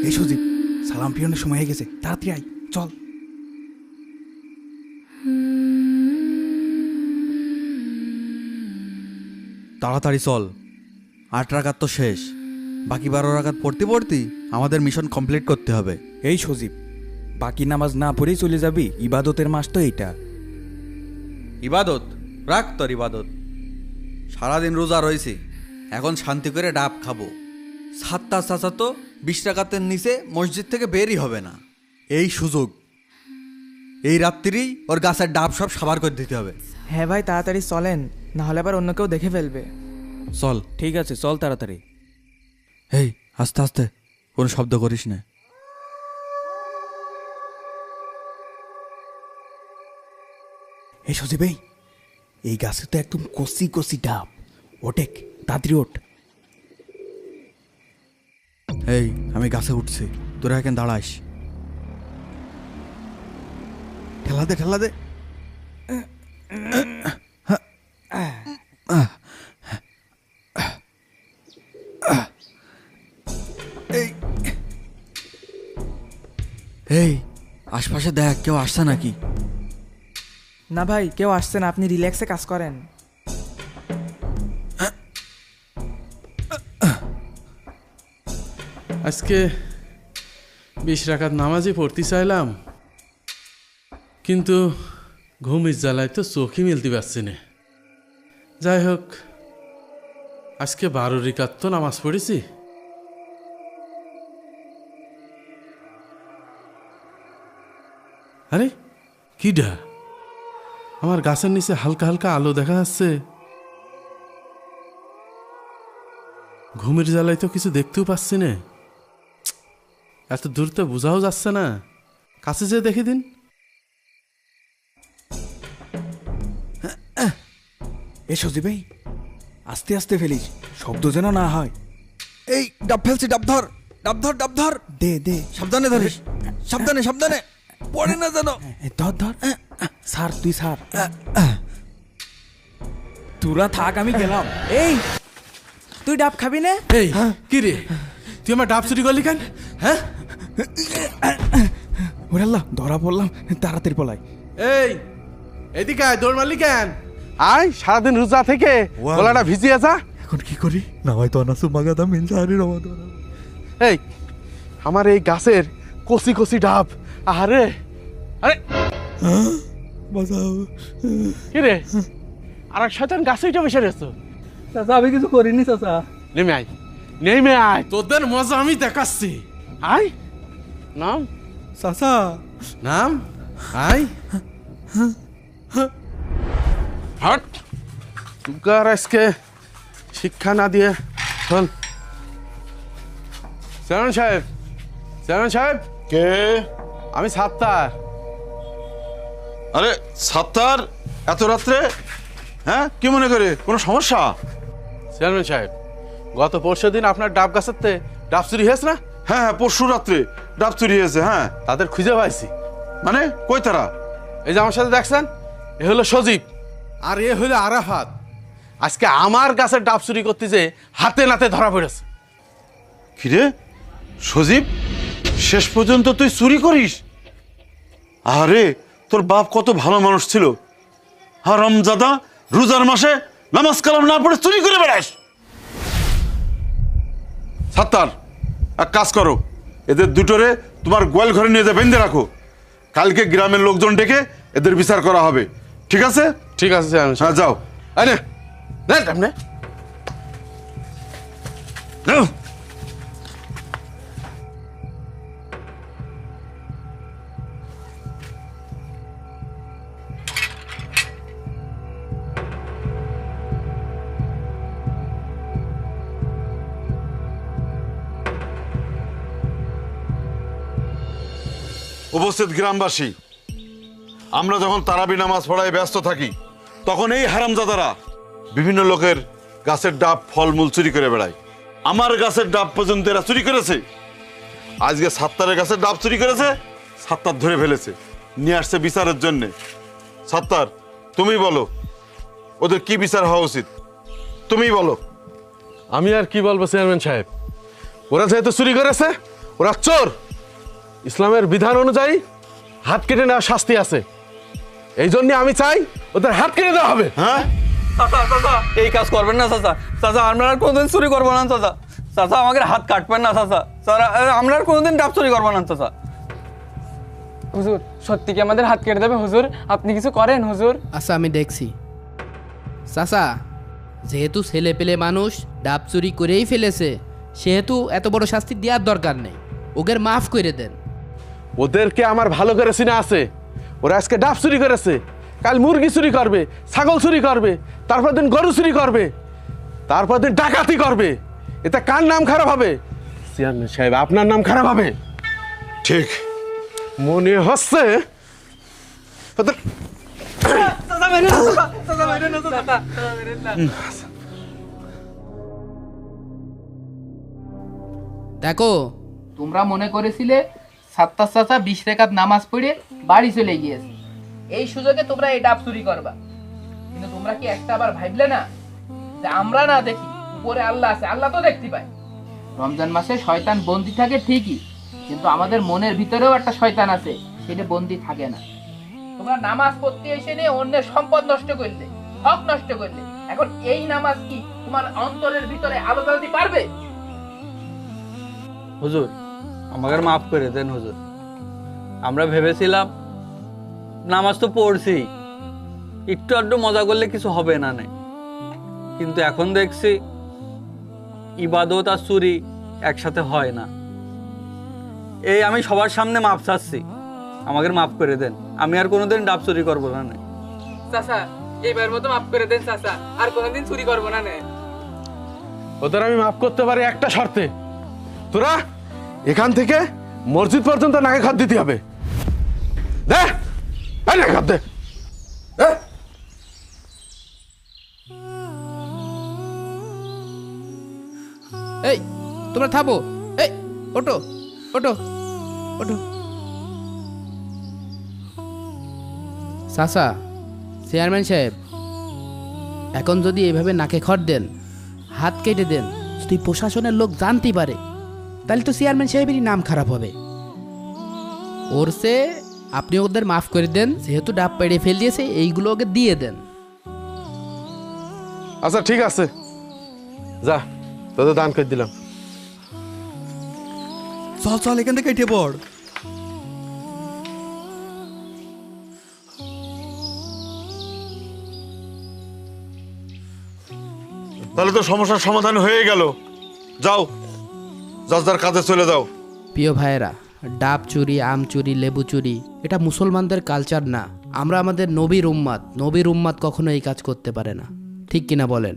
এই সুজিব, সালাম পিয়নের সময় হয়ে গেছে, তাড়াতাড়ি আয়, চল। তাড়াতাড়ি চল, 8 রাকাত তো শেষ, বাকি 12 রাকাত পড়তে পড়তে আমাদের মিশন কমপ্লিট করতে হবে। এই সুজিব, বাকি নামাজ না পড়েই চলে যাবি? ইবাদতের মাস তো এইটা। ইবাদত রাখ তোর ইবাদত, সারাদিন রোজা রয়েছি, এখন শান্তি করে ডাব খাবো। 7টা চাচা তো 20 রাকাতের নিচে মসজিদ থেকে বেরই হবে না। এই সুযোগ, এই রাত্রিরেই ওর গাছের ডাব সব সাবার করে দিতে হবে। হ্যাঁ ভাই, তাড়াতাড়ি চলেন, না হলে আবার অন্য কেউ দেখে ফেলবে। চল। ঠিক আছে, চল তাড়াতাড়ি। এই আস্তে আস্তে, কোনো শব্দ করিস না। এই সুজিব, এই গাছে তো একদম কচি কচি ডাব, ওটেক, তাড়াতাড়ি ওঠ। এই আমি গাছে উঠছি, তোরা এখানে দাঁড়াইস। ঠেলা দে ঠেলা দে। এই আশপাশে দেখ, কেউ আসছে নাকি? না ভাই, কেউ আসছে না, আপনি রিল্যাক্সে কাজ করেন। আজকে 20 রাকাত নামাজই পড়তে চাইলাম, কিন্তু ঘুমের জ্বালায় তো চোখই মিলতে পারছি না। যাই হোক, আজকে 12 রাকাত তো নামাজ পড়েছি। আরে কিডা, আমার গাছের নিচে হালকা হালকা আলো দেখা যাচ্ছে। ঘুমের জ্বালায় তো কিছু দেখতেও পাচ্ছি না, এত দূর তো বোঝাও যাচ্ছে না, কাছে যেয়ে দেখে দিন। এই সুজিব, আস্তে আস্তে ফেলিস, শব্দ যেন না হয়। এই ডাব ফেলছি, ডাব ধর, ডাব ধর, ডাব ধর। দে দে, সাবধানে ধরিস, সাবধানে সাবধানে, পড়ে না যেন। ধর ধর, সার তুই সার, তোরা থাক, আমি গেলাম। এই, তুই ডাব খাবি না? এই কি রে, তুই আমার ডাব চুরি করলি কেন? হ্যাঁ, ওরে আল্লাহ, ধরা পড়লাম, তাড়াতাড়ি পলাই। এই এদিকে আয়, দৌড় মারলি কেন? আয়, সারাদিন রোজা থেকে গলাটা ভিজিয়ে যা। এখন কি করি? না হয়তো অনাসু মাগাদা মিনসারি রমাদান। এই আমার এই গাছের কচি কচি ডাব, আরে আরে বাঁচাও। কি রে, আর এক শয়তান গাছে উঠে বসে রেছো। চাচা আমি কিছু করিনি চাচা। নেমে আয়, নেমে আয়, তোদের মজা আমি দেখাচ্ছি। আয়, নাম চাচা, নাম, আয়। হট, তুকার আজকে শিক্ষা না দিয়ে চল। চেয়ারম্যান সাহেব, চেয়ারম্যান সাহেব। কে? আমি সাত্তার। আরে সাত্তার, এত রাত্রে? হ্যাঁ, কি মনে করে, কোনো সমস্যা? চেয়ারম্যান সাহেব, গত পরশু দিন আপনার ডাব গাছেতে ডাব চুরি হয়েছে না? হ্যাঁ হ্যাঁ, পরশু রাত্রে ডাব চুরি হয়েছে। হ্যাঁ, তাদের খুঁজে পাইছি। মানে কই তারা? এই যে আমার সাথে দেখছেন, এ হলো সজীব আর এ হলো আরাফাত। আজকে আমার গাছের ডাব চুরি করতে যে হাতে নাতে ধরা পড়েছে। কিরে সজীব, শেষ পর্যন্ত তুই চুরি করিস? আরে তোর বাপ কত ভালো মানুষ ছিল, হারামজাদা রোজার মাসে নামাজ কালাম না পড়ে চুরি করে বেড়াস। সাত্তার, এক কাজ করো, এদের দুটোরে তোমার গোয়াল ঘরে নিয়ে যা বেঁধে রাখো, কালকে গ্রামের লোকজন ডেকে এদের বিচার করা হবে, ঠিক আছে? ঠিক আছে চেয়ারম্যান সাহেব। হ্যাঁ যাও। আরে নে সামনে। যাও। উপস্থিত গ্রামবাসী, আমরা যখন তারাবি নামাজ পড়ায় ব্যস্ত থাকি, তখন এই হারামজাদারা বিভিন্ন লোকের গাছের ডাব ফলমূল চুরি করে বেড়ায়। আমার গাছের ডাব পর্যন্ত এরা চুরি করেছে। আজকে সাত্তারের গাছের ডাব চুরি করেছে, সাত্তার ধরে ফেলেছে, নিয়ে আসছে বিচারের জন্য। সাত্তার, তুমি বলো ওদের কি বিচার হওয়া উচিত, তুমিই বলো। আমি আর কি বলবো চেয়ারম্যান সাহেব, ওরা যেহেতু চুরি করেছে ওরা চোর, ইসলামের বিধান অনুযায়ী হাত কেটে নেওয়ার শাস্তি আছে। এই জন্য আমি চাই ওদের হাত কেটে দেওয়া হবে। হ্যাঁ, চাচা চাচা এই কাজ করবেন না চাচা। চাচা আমরা আর কোনোদিন চুরি করবো না চাচা। চাচা আমাকে হাত কাটবেন না চাচা। চাচা আমরা আর কোনোদিন ডাব চুরি করবো না চাচা। হুজুর সত্যি কি আমাদের হাত কেটে দেবে হুজুর? আপনি কিছু করেন হুজুর। আচ্ছা আমি দেখছি। চাচা, যেহেতু ছেলে পেলে মানুষ ডাব চুরি করেই ফেলেছে, সেহেতু এত বড় শাস্তি দেওয়ার দরকার নেই, ওদের মাফ করে দেন। ওদেরকে আমার ভালো করে চিনা আছে। ওরা আজকে ডাব চুরি করেছে, কাল মুরগি চুরি করবে, ছাগল চুরি করবে, তারপর দিন গরু চুরি করবে, তারপর দিন ডাকাতি করবে। এতে কার নাম খারাপ হবে? চেয়ারম্যান সাহেব, আপনার নাম খারাপ হবে। ঠিক। মনে হচ্ছে ওদের দেখো, তোমরা মনে করেছিলে সাত্তার চাচা 20 রাকাত নামাজ পড়ে বাড়ি চলে গিয়েছে, এই সুযোগে তোমরা এই ডাব চুরি করবা। কিন্তু তোমরা কি একটা আবার ভাবলে না যে আমরা না দেখি, উপরে আল্লাহ আছে, আল্লাহ তো দেখতে পায়। রমজান মাসে শয়তান বন্দী থাকে ঠিকই, কিন্তু আমাদের মনের ভিতরেও একটা শয়তান আছে, সেটা বন্দী থাকে না। তোমরা নামাজ পড়তে এসে নিয়ে অন্যের সম্পদ নষ্ট করলে, হক নষ্ট করলে, এখন এই নামাজ কি তোমার অন্তরের ভিতরে আলো জ্বালাতে পারবে? হুজুর আমাকে মাফ করে দেন হুজুর। আমরা ভেবেছিলাম নামাজ তো পড়ছি, একটু আধটু মজা করলে কিছু হবে না, কিন্তু এখন দেখছি ইবাদত আর চুরি একসাথে হয় না। এই আমি সবার সামনে মাপ চাচ্ছি, আমাকে মাফ করে দেন। আমি আর কোনোদিন ডাব চুরি করবো না। চাচা এইবার মতো মাফ করে দেন চাচা, আর কোনোদিন চুরি করবো না। ওদের আমি মাফ করতে পারি একটা শর্তে। তোরা এখান থেকে মসজিদ পর্যন্ত নাকে খাদ দিতে হবে। দে, এই নাকে খাদ দে। দে। এই তোমরা থামো, এই ওঠো ওঠো ওঠো। চাচা, চেয়ারম্যান সাহেব, এখন যদি এভাবে নাকে খড় দেন, হাত কেটে দেন, যদি প্রশাসনের লোক জানতে পারে, তাহলে তো চেয়ারম্যান সাহেবেরই নাম খারাপ হবে। ওর সে আপনি ওদের মাফ করে দেন, যেহেতু ডাব পেড়ে ফেল দিয়েছে, এইগুলো ওকে দিয়ে দেন। আচ্ছা ঠিক আছে, যা তোদের দান করে দিলাম। চল চল এখান থেকে কেটে পড়। তাহলে তো সমস্যার সমাধান হয়ে গেল। যাও, যার কাজে চলে যাও। প্রিয় ভাইয়েরা, ডাব চুরি, আম চুরি, লেবু চুরি এটা মুসলমানদের কালচার না। আমরা আমাদের নবীর উম্মাত কখনো এই কাজ করতে পারে না, ঠিক কিনা বলেন?